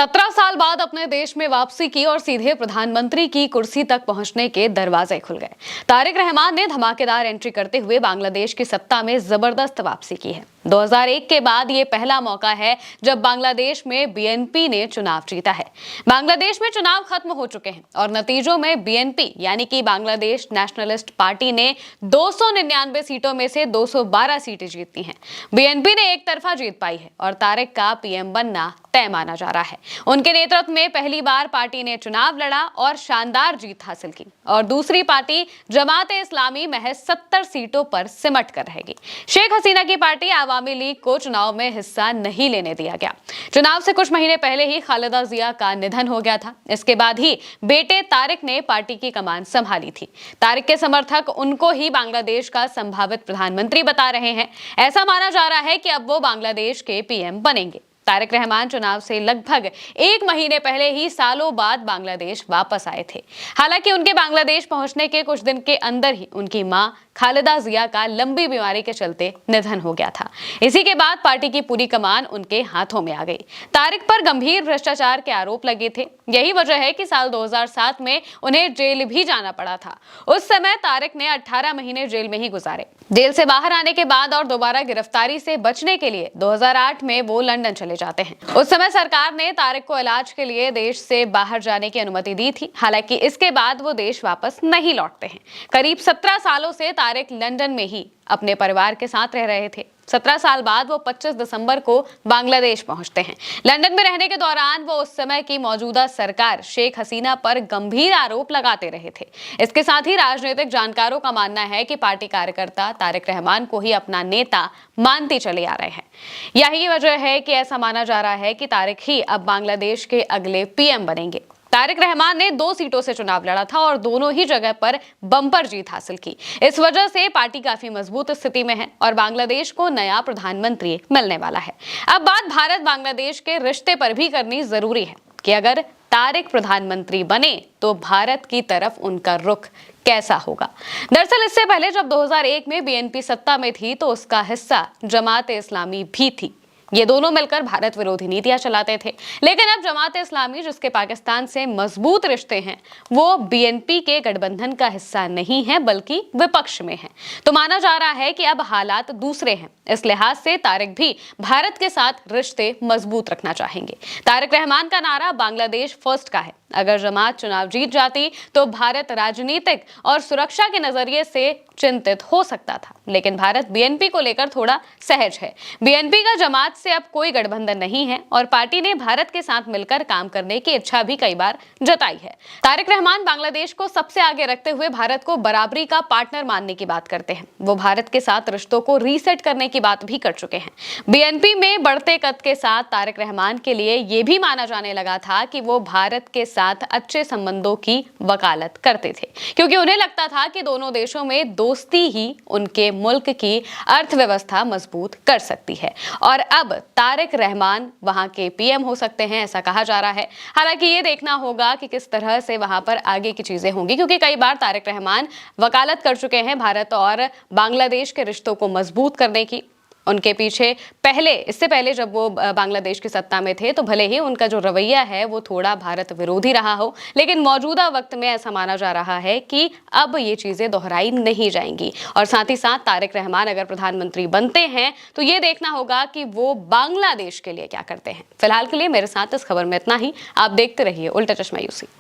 17 साल बाद अपने देश में वापसी की और सीधे प्रधानमंत्री की कुर्सी तक पहुंचने के दरवाजे खुल गए। तारिक रहमान ने धमाकेदार एंट्री करते हुए बांग्लादेश की सत्ता में जबरदस्त वापसी की है। 2001 के बाद ये पहला मौका है जब बांग्लादेश में बीएनपी ने चुनाव जीता है। बांग्लादेश में चुनाव खत्म हो चुके हैं और नतीजों में बीएनपी यानी कि बांग्लादेश नेशनलिस्ट पार्टी ने 299 सीटों में से 212 सीटें जीती हैं। बीएनपी ने एक तरफा जीत पाई है और तारिक का पीएम बनना तय माना जा रहा है। उनके नेतृत्व में पहली बार पार्टी ने चुनाव लड़ा और शानदार जीत हासिल की और दूसरी पार्टी जमात इस्लामी महज 70 सीटों पर सिमट कर रहेगी। शेख हसीना की पार्टी आवामी लीग को चुनाव में हिस्सा नहीं लेने दिया गया। चुनाव से कुछ महीने पहले ही खालिदा जिया का निधन हो गया था। इसके बाद ही बेटे तारिक ने पार्टी की कमान संभाली थी। तारिक के समर्थक उनको ही बांग्लादेश का संभावित प्रधानमंत्री बता रहे हैं। ऐसा माना जा रहा है कि अब वो बांग्लादेश के पीएम बनेंगे। तारिक रहमान चुनाव से लगभग 1 महीने पहले ही सालों बाद बांग्लादेश वापस आए थे। हालांकि उनके बांग्लादेश पहुंचने के कुछ दिन के अंदर ही उनकी मां खालिदा जिया का लंबी बीमारी के चलते निधन हो गया था। इसी के बाद पार्टी की पूरी कमान उनके हाथों में आ गई। तारिक पर गंभीर भ्रष्टाचार के आरोप लगे थे। यही वजह है कि साल 2007 में उन्हें जेल भी जाना पड़ा था। उस समय तारिक ने 18 महीने जेल में ही गुजारे। जेल से बाहर आने के बाद और दोबारा गिरफ्तारी से बचने के लिए 2008 में वो लंदन चले जाते हैं। उस समय सरकार ने तारिक को इलाज के लिए देश से बाहर जाने की अनुमति दी थी। हालांकि इसके बाद वो देश वापस नहीं लौटते हैं। करीब 17 सालों से तारिक लंदन में ही अपने परिवार के साथ रह रहे थे। 17 साल बाद वो 25 दिसंबर को बांग्लादेश पहुंचते हैं। लंदन में रहने के दौरान वो उस समय की मौजूदा सरकार शेख हसीना पर गंभीर आरोप लगाते रहे थे। इसके साथ ही राजनीतिक जानकारों का मानना है कि पार्टी कार्यकर्ता तारिक रहमान को ही अपना नेता मानते चले आ रहे हैं। यही वजह है कि ऐसा माना जा रहा है कि तारिक ही अब बांग्लादेश के अगले पीएम बनेंगे। तारिक रहमान ने 2 सीटों से चुनाव लड़ा था और दोनों ही जगह पर बम्पर जीत हासिल की। इस वजह से पार्टी काफी मजबूत स्थिति में है और बांग्लादेश को नया प्रधानमंत्री मिलने वाला है। अब बात भारत बांग्लादेश के रिश्ते पर भी करनी जरूरी है कि अगर तारिक प्रधानमंत्री बने तो भारत की तरफ उनका रुख कैसा होगा। दरअसल इससे पहले जब 2001 में बीएनपी सत्ता में थी तो उसका हिस्सा जमात इस्लामी भी थी। ये दोनों मिलकर भारत विरोधी नीतियां चलाते थे। लेकिन अब जमात इस्लामी जिसके पाकिस्तान से मजबूत रिश्ते हैं वो बीएनपी के गठबंधन का हिस्सा नहीं है बल्कि विपक्ष में है। तो माना जा रहा है कि अब हालात दूसरे हैं। इस लिहाज से तारिक भी भारत के साथ रिश्ते मजबूत रखना चाहेंगे। तारिक रहमान का नारा बांग्लादेश फर्स्ट का है। अगर जमात चुनाव जीत जाती तो भारत राजनीतिक और सुरक्षा के नजरिए से चिंतित हो सकता था, लेकिन भारत बीएनपी को लेकर थोड़ा सहज है। बीएनपी का जमात से अब कोई गठबंधन नहीं है और पार्टी ने भारत के साथ मिलकर काम करने की इच्छा भी कई बार जताई है। तारिक रहमान बांग्लादेश को सबसे आगे रखते हुए भारत को बराबरी का पार्टनर मानने की बात करते हैं। वो भारत के साथ रिश्तों को रीसेट करने की बात भी कर चुके हैं। बीएनपी में बढ़ते कद के साथ तारिक रहमान के लिए यह भी माना जाने लगा था कि वो भारत के साथ अच्छे संबंधों की वकालत करते थे, क्योंकि उन्हें लगता था कि दोनों देशों में दोस्ती ही उनके मुल्क की अर्थव्यवस्था मजबूत कर सकती है। और अब तारिक रहमान वहां के पीएम हो सकते हैं, ऐसा कहा जा रहा है। हालांकि ये देखना होगा कि किस तरह से वहां पर आगे की चीजें होंगी, क्योंकि कई बार तारिक रहमान वकालत कर चुके हैं भारत और बांग्लादेश के रिश्तों को मजबूत करने की। उनके पीछे इससे पहले जब वो बांग्लादेश की सत्ता में थे तो भले ही उनका जो रवैया है वो थोड़ा भारत विरोधी रहा हो, लेकिन मौजूदा वक्त में ऐसा माना जा रहा है कि अब ये चीजें दोहराई नहीं जाएंगी। और साथ ही साथ तारिक रहमान अगर प्रधानमंत्री बनते हैं तो ये देखना होगा कि वो बांग्लादेश के लिए क्या करते हैं। फिलहाल के लिए मेरे साथ इस खबर में इतना ही। आप देखते रहिए उल्टा चश्मा यूसी।